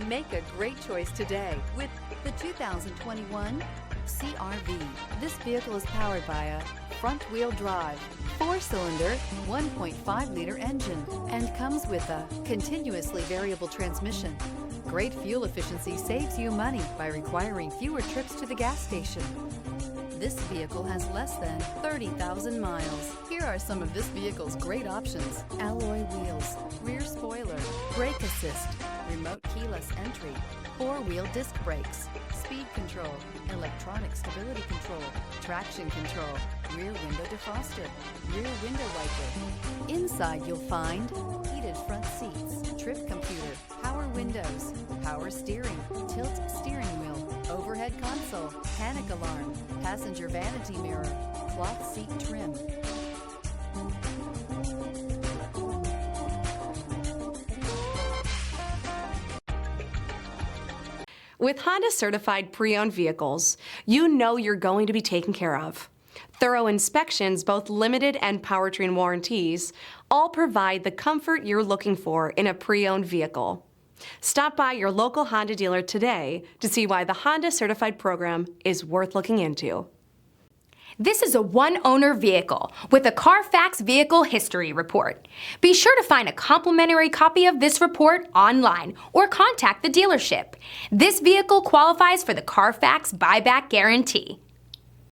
Make a great choice today with the 2021 CR-V. This vehicle is powered by a front-wheel drive, 4-cylinder, 1.5-liter engine, and comes with a continuously variable transmission. Great fuel efficiency saves you money by requiring fewer trips to the gas station. This vehicle has less than 30,000 miles. Here are some of this vehicle's great options: alloy wheels, rear spoiler, brake assist, remote keyless entry, 4-wheel disc brakes, speed control, electronic stability control, traction control, rear window defroster, rear window wiper. Inside you'll find heated front seats, trip computer, power windows, power steering, tilt steering wheel, overhead console, panic alarm, passenger vanity mirror, cloth seat trim. With Honda certified pre-owned vehicles, you know you're going to be taken care of. Thorough inspections, both limited and powertrain warranties, all provide the comfort you're looking for in a pre-owned vehicle. Stop by your local Honda dealer today to see why the Honda certified program is worth looking into. This is a one-owner vehicle with a Carfax Vehicle History Report. Be sure to find a complimentary copy of this report online or contact the dealership. This vehicle qualifies for the Carfax Buyback Guarantee.